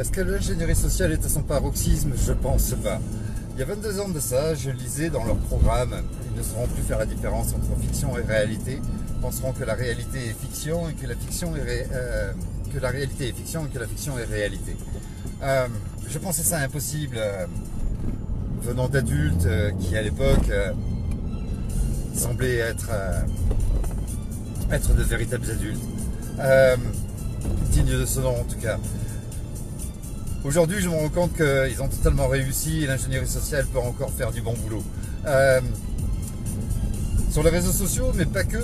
Est-ce que l'ingénierie sociale est à son paroxysme? Je pense pas. Il y a 22 ans de ça, je lisais dans leur programme, ils ne sauront plus faire la différence entre fiction et réalité, penseront que la réalité est fiction et que la fiction est que la réalité est fiction et que la fiction est réalité. Je pensais ça impossible venant d'adultes qui à l'époque semblaient être de véritables adultes, dignes de ce nom en tout cas. Aujourd'hui, je me rends compte qu'ils ont totalement réussi et l'ingénierie sociale peut encore faire du bon boulot. Sur les réseaux sociaux, mais pas que,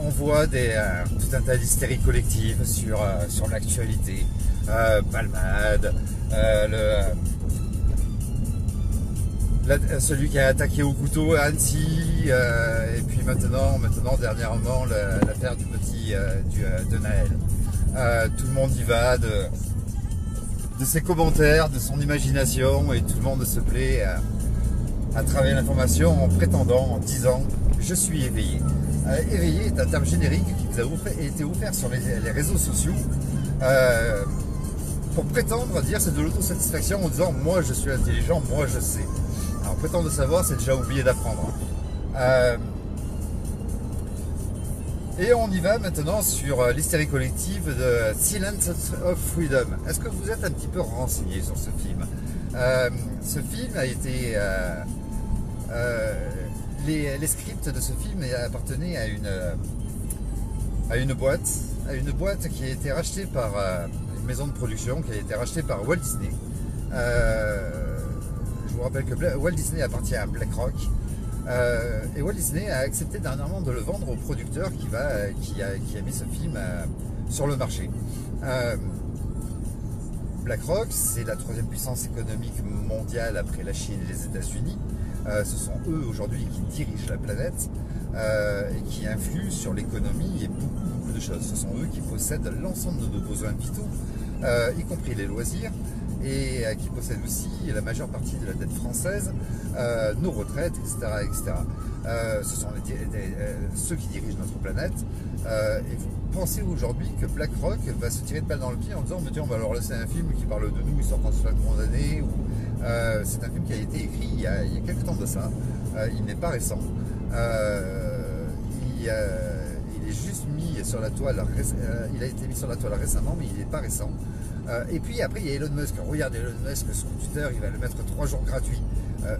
on voit tout un tas d'hystéries collectives sur l'actualité. Palmade, celui qui a attaqué au couteau à Annecy, et puis maintenant dernièrement, l'affaire du petit de Naël. Tout le monde y va de ses commentaires, de son imagination, et tout le monde se plaît à travailler l'information en prétendant, en disant « je suis éveillé ». Éveillé est un terme générique qui vous a été offert sur les réseaux sociaux pour prétendre dire c'est de l'autosatisfaction en disant « moi je suis intelligent, moi je sais ». Alors prétendre savoir, c'est déjà oublier d'apprendre. Et on y va maintenant sur l'hystérie collective de Silence of Freedom. Est-ce que vous êtes un petit peu renseigné sur ce film? Ce film a été... les scripts de ce film appartenaient à une boîte qui a été rachetée par une maison de production, qui a été rachetée par Walt Disney. Je vous rappelle que Walt Disney appartient à BlackRock. Et Walt Disney a accepté dernièrement de le vendre au producteur qui a mis ce film sur le marché. BlackRock, c'est la troisième puissance économique mondiale après la Chine et les États-Unis. Ce sont eux aujourd'hui qui dirigent la planète et qui influent sur l'économie et beaucoup de choses. Ce sont eux qui possèdent l'ensemble de nos besoins vitaux, y compris les loisirs, et qui possèdent aussi la majeure partie de la dette française, nos retraites, etc. etc. Ce sont ceux qui dirigent notre planète. Et vous pensez aujourd'hui que BlackRock va se tirer de balle dans le pied en disant « mais tiens, on va leur laisser un film qui parle de nous, ils sortent en se faire condamner » ou c'est un film qui a été écrit il y a quelques temps de ça. Il n'est pas récent. Il est juste mis sur la toile. Il a été mis sur la toile récemment, mais il n'est pas récent. Et puis après, il y a Elon Musk. Regarde Elon Musk, son Twitter, il va le mettre 3 jours gratuit.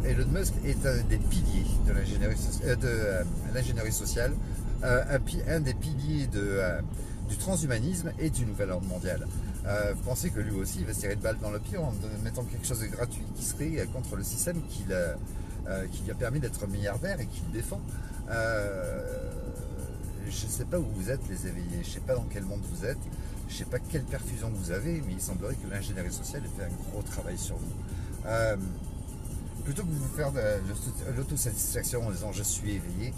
Elon Musk est un des piliers de l'ingénierie sociale, un des piliers du transhumanisme et du nouvel ordre mondial. Vous pensez que lui aussi il va se tirer de balle dans le pied en mettant quelque chose de gratuit qui serait contre le système qui lui a permis d'être milliardaire et qu'il défend. Je ne sais pas où vous êtes les éveillés, je ne sais pas dans quel monde vous êtes, je ne sais pas quelle perfusion vous avez, mais il semblerait que l'ingénierie sociale ait fait un gros travail sur vous. Plutôt que de vous faire de l'autosatisfaction en disant je suis éveillé,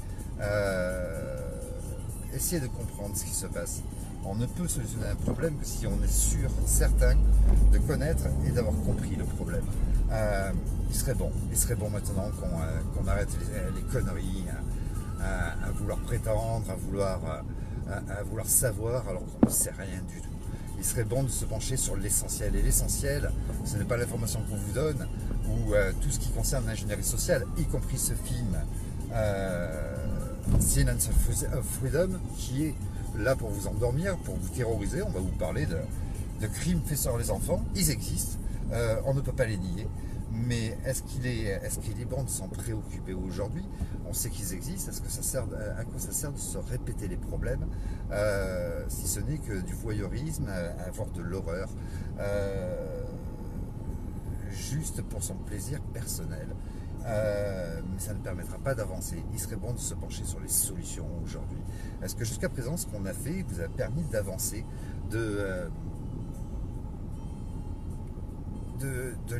essayez de comprendre ce qui se passe. On ne peut solutionner un problème que si on est sûr, certain de connaître et d'avoir compris le problème. Il serait bon maintenant qu'on arrête les conneries, à vouloir prétendre, à vouloir savoir alors qu'on ne sait rien du tout. Il serait bon de se pencher sur l'essentiel. Et l'essentiel, ce n'est pas l'information qu'on vous donne ou tout ce qui concerne l'ingénierie sociale, y compris ce film Silence of Freedom, qui est là pour vous endormir, pour vous terroriser. On va vous parler de crimes faits sur les enfants. Ils existent, on ne peut pas les nier. Mais est-ce qu'il est bon de s'en préoccuper aujourd'hui? On sait qu'ils existent. Est-ce que ça sert, à quoi ça sert de se répéter les problèmes, si ce n'est que du voyeurisme, à avoir de l'horreur, juste pour son plaisir personnel. Mais ça ne permettra pas d'avancer. Il serait bon de se pencher sur les solutions aujourd'hui. Est-ce que jusqu'à présent, ce qu'on a fait vous a permis d'avancer, de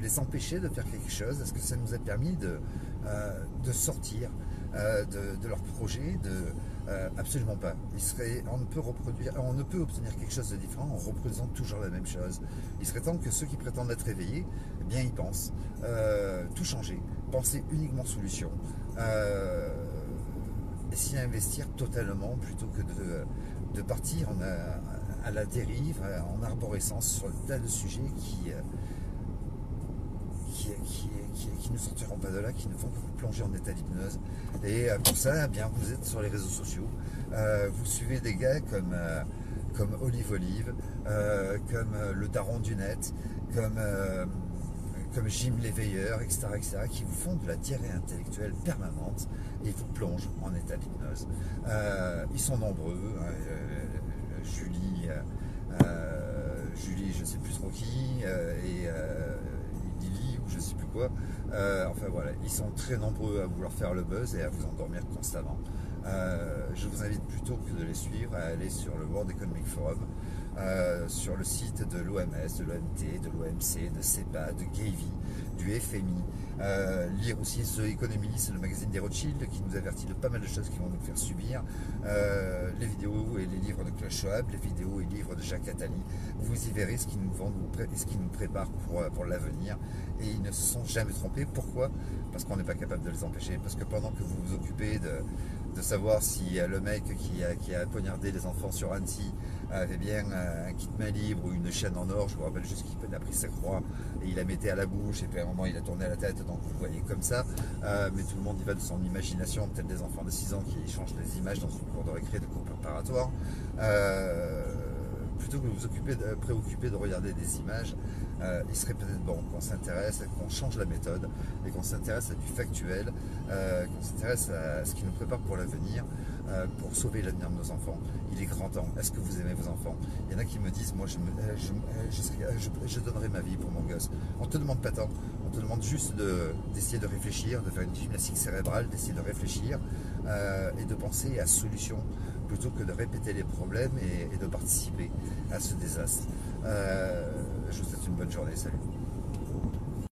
les empêcher de faire quelque chose? Est-ce que ça nous a permis de sortir de leur projet? Absolument pas. On ne peut obtenir quelque chose de différent en reproduisant toujours la même chose. Il serait temps que ceux qui prétendent être éveillés, eh bien, ils pensent tout changer, penser uniquement solution, et s'y investir totalement plutôt que de partir à la dérive, en arborescence sur des tas de sujets qui ne sortiront pas de là, qui ne font que vous plonger en état d'hypnose. Et pour ça, eh bien, vous êtes sur les réseaux sociaux. Vous suivez des gars comme Olive Olive, comme le Daron du Net, comme Jim l'éveilleur, etc., qui vous font de la diarrhée intellectuelle permanente et vous plongent en état d'hypnose. Ils sont nombreux, hein, Julie, je ne sais plus trop qui, et Lily, ou je ne sais plus quoi. Enfin voilà, ils sont très nombreux à vouloir faire le buzz et à vous endormir constamment. Je vous invite plutôt que de les suivre à aller sur le World Economic Forum, sur le site de l'OMS, de l'OMT, de l'OMC, de CEPA, de Gavi, du FMI, lire aussi The Economist, le magazine des Rothschild, qui nous avertit de pas mal de choses qui vont nous faire subir, les vidéos et les livres de Klaus Schwab, les vidéos et livres de Jacques Attali. Vous y verrez ce qu'ils nous vendent et ce qu'ils nous préparent pour l'avenir, et ils ne se sont jamais trompés. Pourquoi? Parce qu'on n'est pas capable de les empêcher, parce que pendant que vous vous occupez de savoir si le mec qui a poignardé les enfants sur Annecy avait bien un kit main libre ou une chaîne en or, je vous rappelle juste qu'il a pris sa croix et il la mettait à la bouche et puis à un moment il a tourné à la tête, donc vous le voyez comme ça, mais tout le monde y va de son imagination, peut-être des enfants de 6 ans qui échangent des images dans une cour de récré de cours préparatoires. Plutôt que de vous préoccuper de regarder des images, il serait peut-être bon qu'on s'intéresse, qu'on change la méthode et qu'on s'intéresse à du factuel, qu'on s'intéresse à ce qui nous prépare pour l'avenir, pour sauver l'avenir de nos enfants. Il est grand temps. Est-ce que vous aimez vos enfants? Il y en a qui me disent, moi je donnerai ma vie pour mon gosse. On ne te demande pas tant, on te demande juste d'essayer de réfléchir, de faire une gymnastique cérébrale, d'essayer de réfléchir et de penser à solutions, plutôt que de répéter les problèmes et de participer à ce désastre. Je vous souhaite une bonne journée, salut.